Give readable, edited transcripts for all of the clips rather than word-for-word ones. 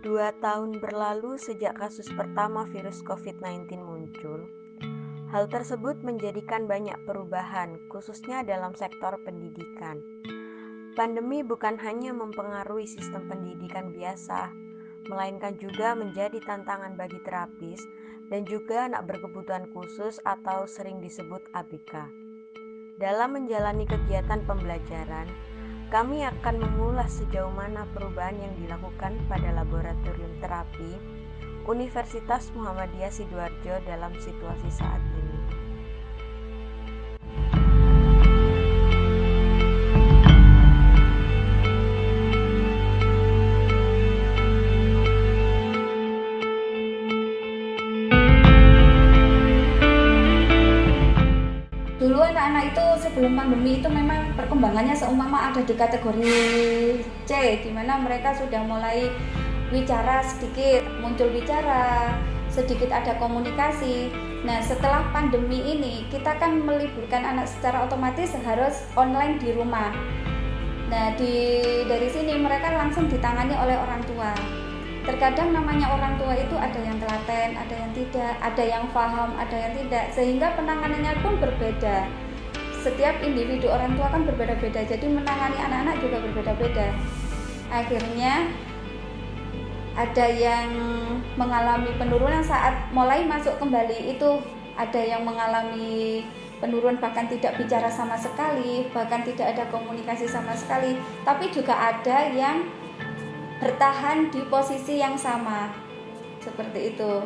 2 tahun berlalu sejak kasus pertama virus COVID-19 muncul. Hal tersebut menjadikan banyak perubahan, khususnya dalam sektor pendidikan. Pandemi bukan hanya mempengaruhi sistem pendidikan biasa, melainkan juga menjadi tantangan bagi terapis dan juga anak berkebutuhan khusus atau sering disebut ABK. Dalam menjalani kegiatan pembelajaran, kami akan mengulas sejauh mana perubahan yang dilakukan pada laboratorium terapi Universitas Muhammadiyah Sidoarjo dalam situasi saat ini. Dulu anak-anak itu sebelum pandemi itu memang perkembangannya seumpama ada di kategori C, di mana mereka sudah mulai bicara sedikit, muncul bicara, sedikit ada komunikasi. Nah, setelah pandemi ini kita kan meliburkan anak secara otomatis harus online di rumah. Nah, dari sini mereka langsung ditangani oleh orang tua. Terkadang namanya orang tua itu ada yang telaten, ada yang tidak, ada yang paham, ada yang tidak, sehingga penanganannya pun berbeda. Setiap individu orang tua kan berbeda-beda, jadi menangani anak-anak juga berbeda-beda. Akhirnya ada yang mengalami penurunan saat mulai masuk kembali, itu ada yang mengalami penurunan bahkan tidak bicara sama sekali, bahkan tidak ada komunikasi sama sekali, tapi juga ada yang bertahan di posisi yang sama, seperti itu.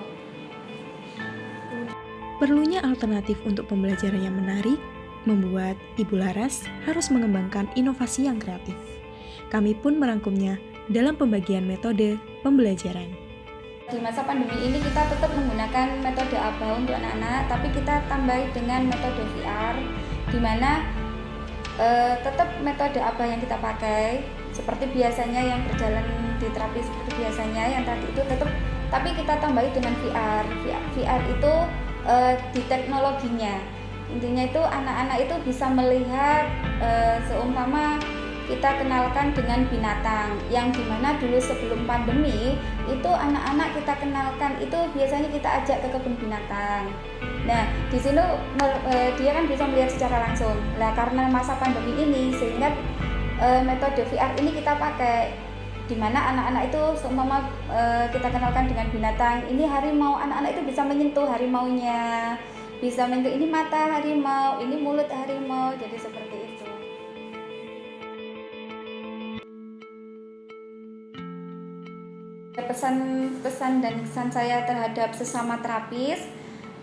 Perlunya alternatif untuk pembelajaran yang menarik membuat Ibu Laras harus mengembangkan inovasi yang kreatif. Kami pun merangkumnya dalam pembagian metode pembelajaran. Di masa pandemi ini kita tetap menggunakan metode ABA untuk anak-anak, tapi kita tambahi dengan metode VR, di mana tetap metode ABA yang kita pakai seperti biasanya yang berjalan di terapi seperti biasanya yang tadi itu tetap, tapi kita tambahi dengan VR. VR itu di teknologinya, intinya itu anak-anak itu bisa melihat seumpama kita kenalkan dengan binatang, yang dimana dulu sebelum pandemi itu anak-anak kita kenalkan itu biasanya kita ajak ke kebun binatang. Nah, di sini dia kan bisa melihat secara langsung. Nah, karena masa pandemi ini sehingga metode VR ini kita pakai, di mana anak-anak itu seumpama kita kenalkan dengan binatang, ini harimau, anak-anak itu bisa menyentuh harimaunya, bisa menyentuh ini mata harimau, ini mulut harimau, jadi seperti itu. Pesan dan kesan saya terhadap sesama terapis,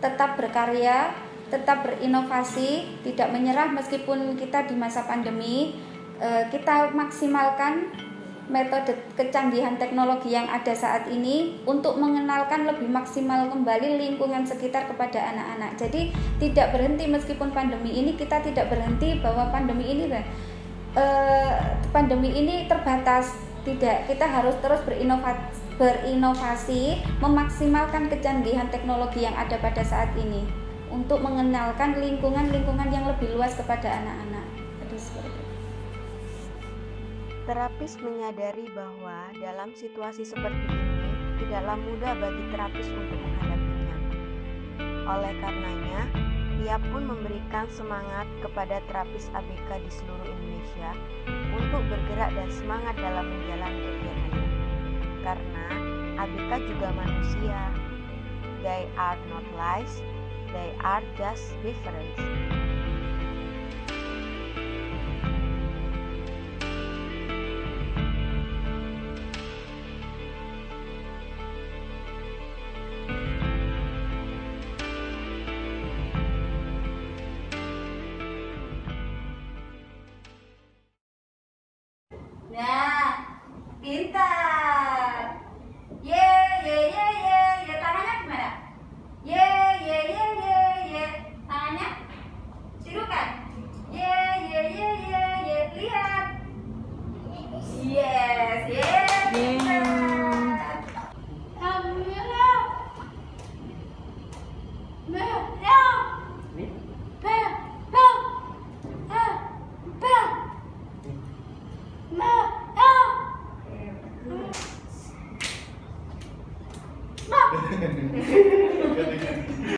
tetap berkarya, tetap berinovasi, tidak menyerah meskipun kita di masa pandemi. Kita maksimalkan metode kecanggihan teknologi yang ada saat ini untuk mengenalkan lebih maksimal kembali lingkungan sekitar kepada anak-anak. Jadi tidak berhenti meskipun pandemi ini, kita tidak berhenti bahwa pandemi ini terbatas. Tidak, kita harus terus berinovasi, memaksimalkan kecanggihan teknologi yang ada pada saat ini untuk mengenalkan lingkungan yang lebih luas kepada anak-anak. Terapis menyadari bahwa dalam situasi seperti ini tidaklah mudah bagi terapis untuk menghadapinya. Oleh karenanya, ia pun memberikan semangat kepada terapis ABK di seluruh Indonesia untuk bergerak dan semangat dalam menjalani kegiatannya. Karena ABK juga manusia. They are not lies, they are just different. Nah, pintar. Ye, tangannya gimana? Ye, tangannya tirukan. Ye, lihat. Yes, pintar.